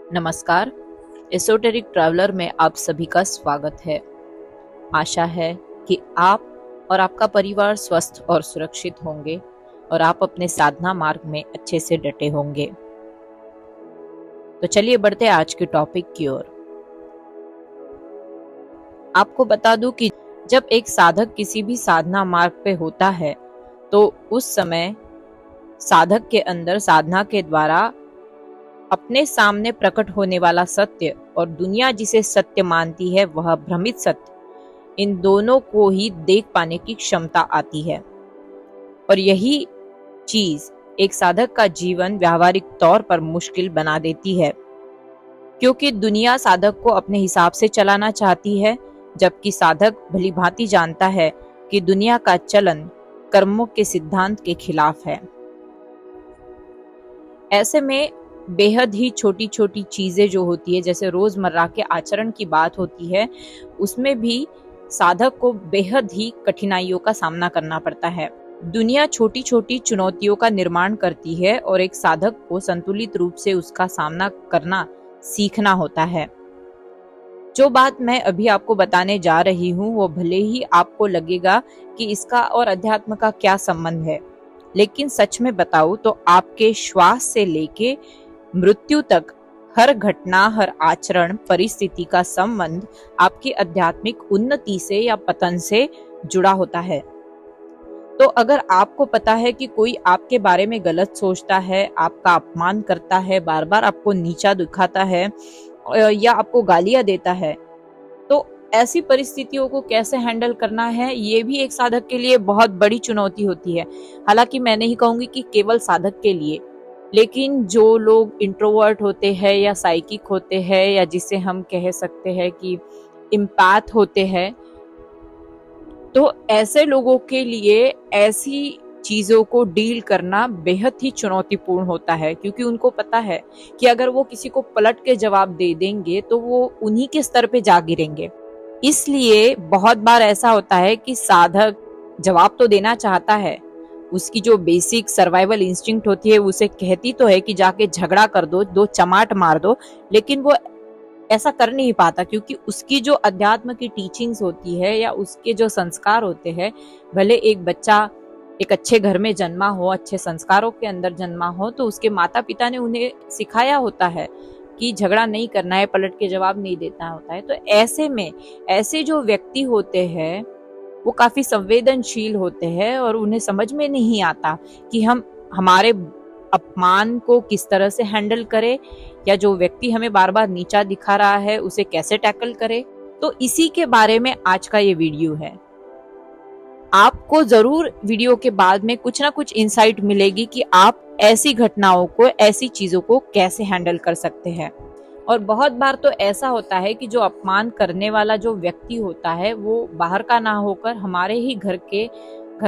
नमस्कार। Esoteric traveller में आप सभी का स्वागत है। आशा है कि आप और आपका परिवार स्वस्थ और सुरक्षित होंगे और आप अपने साधना मार्ग में अच्छे से डटे होंगे। तो चलिए बढ़ते हैं आज के टॉपिक की ओर। आपको बता दूं कि जब एक साधक किसी भी साधना मार्ग पे होता है तो उस समय साधक के अंदर साधना के द्वारा अपने सामने प्रकट होने वाला सत्य और दुनिया जिसे सत्य मानती है वह भ्रमित सत्य, इन दोनों को ही देख पाने की क्षमता आती है। और यही चीज एक साधक का जीवन व्यावहारिक तौर पर मुश्किल बना देती है, क्योंकि दुनिया साधक को अपने हिसाब से चलाना चाहती है, जबकि साधक भली भांति जानता है कि दुनिया का चलन कर्मों के सिद्धांत के खिलाफ है। ऐसे में बेहद ही छोटी छोटी चीजें जो होती है, जैसे रोजमर्रा के आचरण की बात होती है, उसमें भी साधक को बेहद ही कठिनाइयों का सामना करना पड़ता है। दुनिया छोटी छोटी चुनौतियों का निर्माण करती है और एक साधक को संतुलित रूप से उसका सामना करना सीखना होता है। जो बात मैं अभी आपको बताने जा रही हूँ वो भले ही आपको लगेगा कि इसका और अध्यात्म का क्या संबंध है, लेकिन सच में बताऊं तो आपके श्वास से लेके मृत्यु तक हर घटना, हर आचरण, परिस्थिति का संबंध आपकी आध्यात्मिक उन्नति से या पतन से जुड़ा होता है। तो अगर आपको पता है कि कोई आपके बारे में गलत सोचता है, आपका अपमान करता है, बार बार आपको नीचा दिखाता है या आपको गालियां देता है, तो ऐसी परिस्थितियों को कैसे हैंडल करना है, ये भी एक साधक के लिए बहुत बड़ी चुनौती होती है। हालांकि मैं नहीं कहूंगी कि केवल साधक के लिए, लेकिन जो लोग इंट्रोवर्ट होते हैं या साइकिक होते हैं या जिसे हम कह सकते हैं कि इम्पैथ होते हैं, तो ऐसे लोगों के लिए ऐसी चीजों को डील करना बेहद ही चुनौतीपूर्ण होता है, क्योंकि उनको पता है कि अगर वो किसी को पलट के जवाब दे देंगे तो वो उन्हीं के स्तर पे जा गिरेंगे। इसलिए बहुत बार ऐसा होता है कि साधक जवाब तो देना चाहता है, उसकी जो बेसिक सर्वाइवल इंस्टिंक्ट होती है उसे कहती तो है कि जाके झगड़ा कर दो, दो चमाट मार दो, लेकिन वो ऐसा कर नहीं पाता, क्योंकि उसकी जो अध्यात्म की टीचिंग्स होती है या उसके जो संस्कार होते हैं, भले एक बच्चा एक अच्छे घर में जन्मा हो, अच्छे संस्कारों के अंदर जन्मा हो, तो उसके माता पिता ने उन्हें सिखाया होता है कि झगड़ा नहीं करना है, पलट के जवाब नहीं देना होता है। तो ऐसे में ऐसे जो व्यक्ति होते हैं वो काफी संवेदनशील होते हैं और उन्हें समझ में नहीं आता कि हम हमारे अपमान को किस तरह से हैंडल करें, या जो व्यक्ति हमें बार बार नीचा दिखा रहा है उसे कैसे टैकल करें। तो इसी के बारे में आज का ये वीडियो है। आपको जरूर वीडियो के बाद में कुछ ना कुछ इंसाइट मिलेगी कि आप ऐसी घटनाओं को, ऐसी चीजों को कैसे हैंडल कर सकते हैं। और बहुत बार तो ऐसा होता है कि जो अपमान करने वाला जो व्यक्ति होता है वो बाहर का ना होकर हमारे ही घर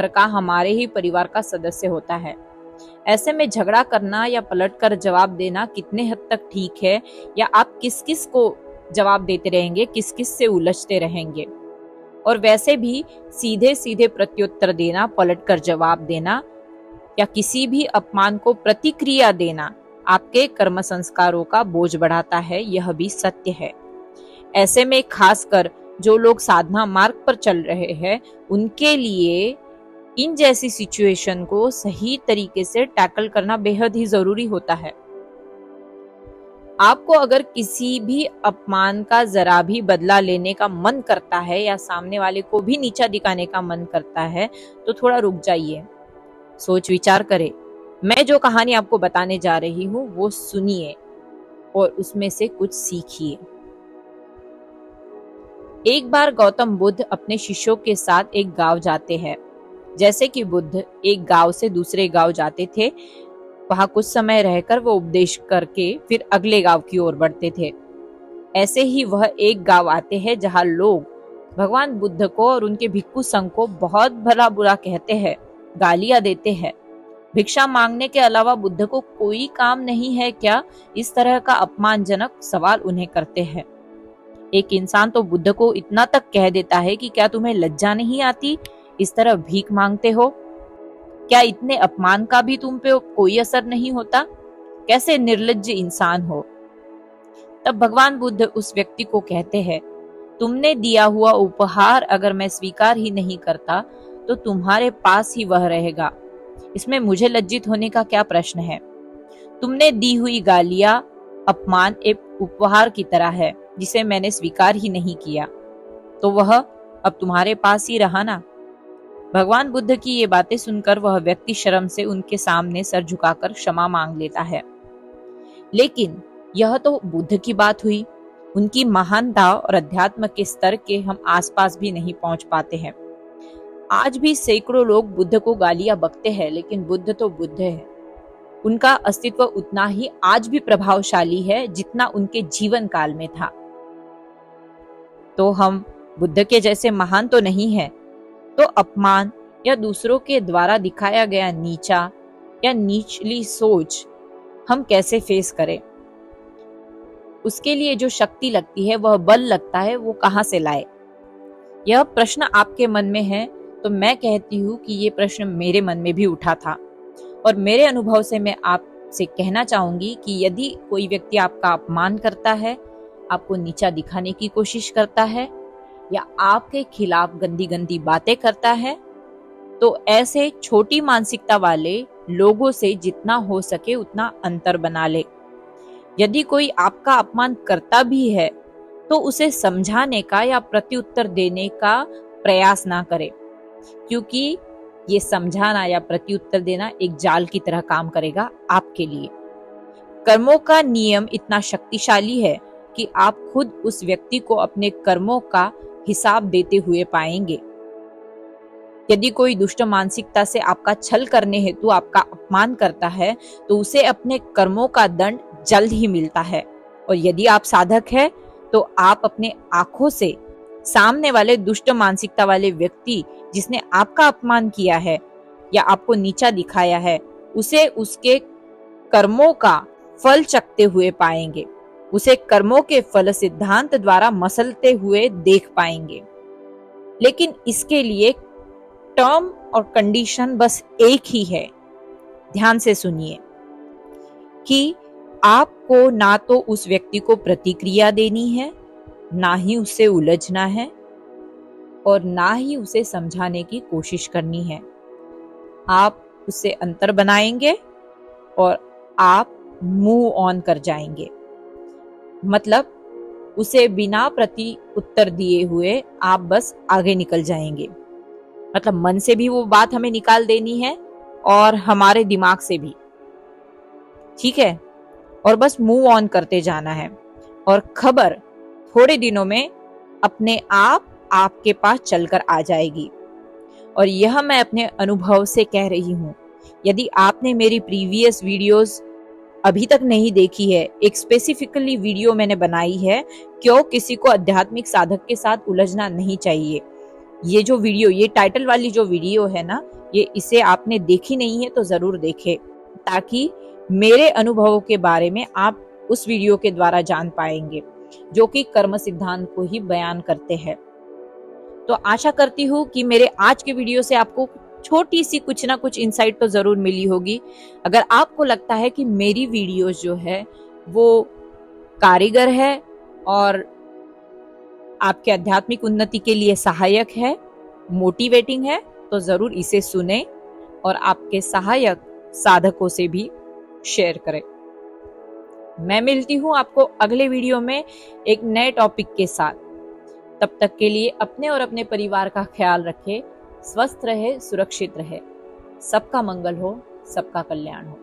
का, हमारे ही परिवार का सदस्य होता है। ऐसे में झगड़ा करना या पलटकर जवाब देना कितने हद तक ठीक है, या आप किस किस को जवाब देते रहेंगे, किस किस से उलझते रहेंगे। और वैसे भी सीधे सीधे प्रत्युत्तर देना, पलटकर जवाब देना या किसी भी अपमान को प्रतिक्रिया देना आपके कर्म संस्कारों का बोझ बढ़ाता है, यह भी सत्य है। ऐसे में खासकर जो लोग साधना मार्ग पर चल रहे हैं उनके लिए इन जैसी सिचुएशन को सही तरीके से टैकल करना बेहद ही जरूरी होता है। आपको अगर किसी भी अपमान का जरा भी बदला लेने का मन करता है या सामने वाले को भी नीचा दिखाने का मन करता है तो थोड़ा रुक जाइए, सोच विचार करें। मैं जो कहानी आपको बताने जा रही हूँ वो सुनिए और उसमें से कुछ सीखिए। एक बार गौतम बुद्ध अपने शिष्यों के साथ एक गांव जाते हैं। जैसे कि बुद्ध एक गांव से दूसरे गांव जाते थे, वहां कुछ समय रहकर वो उपदेश करके फिर अगले गांव की ओर बढ़ते थे। ऐसे ही वह एक गांव आते हैं जहां लोग भगवान बुद्ध को और उनके भिक्षु संघ को बहुत भला बुरा कहते हैं, गालियां देते हैं। भिक्षा मांगने के अलावा बुद्ध को कोई काम नहीं है क्या, इस तरह का अपमानजनक सवाल उन्हें करते हैं। एक इंसान तो बुद्ध को इतना तक कह देता है कि क्या तुम्हें लज्जा नहीं आती, इस तरह भीख मांगते हो? क्या इतने अपमान का भी तुम पे कोई असर नहीं होता? कैसे निर्लज्ज इंसान हो। तब भगवान बुद्ध उस व्यक्ति को कहते हैं, तुमने दिया हुआ उपहार अगर मैं स्वीकार ही नहीं करता तो तुम्हारे पास ही वह रहेगा। इसमें मुझे लज्जित होने का क्या प्रश्न है? तुमने दी हुई गालियां अपमान एक उपहार की तरह है जिसे मैंने स्वीकार ही नहीं किया, तो वह अब तुम्हारे पास ही रहा ना। भगवान बुद्ध की ये बातें सुनकर वह व्यक्ति शर्म से उनके सामने सर झुकाकर क्षमा मांग लेता है। लेकिन यह तो बुद्ध की बात हुई, उनकी महानता और अध्यात्म के स्तर के हम आसपास भी नहीं पहुंच पाते हैं। आज भी सैकड़ों लोग बुद्ध को गालियां बकते हैं, लेकिन बुद्ध तो बुद्ध है। उनका अस्तित्व उतना ही आज भी प्रभावशाली है जितना उनके जीवन काल में था। तो हम बुद्ध के जैसे महान तो नहीं है, तो अपमान या दूसरों के द्वारा दिखाया गया नीचा या निचली सोच हम कैसे फेस करें? उसके लिए जो शक्ति लगती है, वह बल लगता है, वो कहां से लाए? यह प्रश्न आपके मन में है तो मैं कहती हूँ कि ये प्रश्न मेरे मन में भी उठा था, और मेरे अनुभव से मैं आपसे कहना चाहूंगी कि यदि कोई व्यक्ति आपका अपमान करता है, आपको नीचा दिखाने की कोशिश करता है या आपके खिलाफ गंदी गंदी बातें करता है, तो ऐसे छोटी मानसिकता वाले लोगों से जितना हो सके उतना अंतर बना ले। यदि कोई आपका अपमान करता भी है तो उसे समझाने का या प्रत्युत्तर देने का प्रयास ना करे, क्योंकि ये समझाना या प्रत्युत्तर देना एक जाल की तरह काम करेगा आपके लिए। कर्मों का नियम इतना शक्तिशाली है कि आप खुद उस व्यक्ति को अपने कर्मों का हिसाब देते हुए पाएंगे। यदि कोई दुष्ट मानसिकता से आपका छल करने हेतु आपका अपमान करता है तो उसे अपने कर्मों का दंड जल्द ही मिलता है। और यदि आप साधक है तो आप अपने आंखों से सामने वाले दुष्ट मानसिकता वाले व्यक्ति जिसने आपका अपमान किया है या आपको नीचा दिखाया है, उसे उसके कर्मों का फल चखते हुए पाएंगे, उसे कर्मों के फल सिद्धांत द्वारा मसलते हुए देख पाएंगे। लेकिन इसके लिए टर्म और कंडीशन बस एक ही है, ध्यान से सुनिए, कि आपको ना तो उस व्यक्ति को प्रतिक्रिया देनी है, ना ही उससे उलझना है, और ना ही उसे समझाने की कोशिश करनी है। आप उससे अंतर बनाएंगे और आप मूव ऑन कर जाएंगे। मतलब उसे बिना प्रति उत्तर दिए हुए आप बस आगे निकल जाएंगे। मतलब मन से भी वो बात हमें निकाल देनी है और हमारे दिमाग से भी, ठीक है, और बस मूव ऑन करते जाना है। और खबर थोड़े दिनों में अपने आप आपके पास चलकर आ जाएगी। और यह मैं अपने अनुभव से कह रही हूं। यदि आपने मेरी प्रीवियस वीडियोस अभी तक नहीं देखी है, एक स्पेसिफिकली वीडियो मैंने बनाई है, क्यों किसी को आध्यात्मिक साधक के साथ उलझना नहीं चाहिए। ये जो वीडियो, ये टाइटल वाली जो वीडियो है ना, ये इसे आपने देखी नहीं है तो जरूर देखें, ताकि मेरे अनुभवों के बारे में आप उस वीडियो के द्वारा जान पाएंगे, जो कि कर्म सिद्धांत को ही बयान करते हैं। तो आशा करती हूँ कि मेरे आज के वीडियो से आपको छोटी सी कुछ ना कुछ इंसाइट तो जरूर मिली होगी। अगर आपको लगता है कि मेरी वीडियोस जो है वो कारीगर है और आपके आध्यात्मिक उन्नति के लिए सहायक है, मोटिवेटिंग है, तो जरूर इसे सुने और आपके सहायक साधकों से भी शेयर करें। मैं मिलती हूँ आपको अगले वीडियो में एक नए टॉपिक के साथ। तब तक के लिए अपने और अपने परिवार का ख्याल रखें, स्वस्थ रहे, सुरक्षित रहे। सबका मंगल हो, सबका कल्याण हो।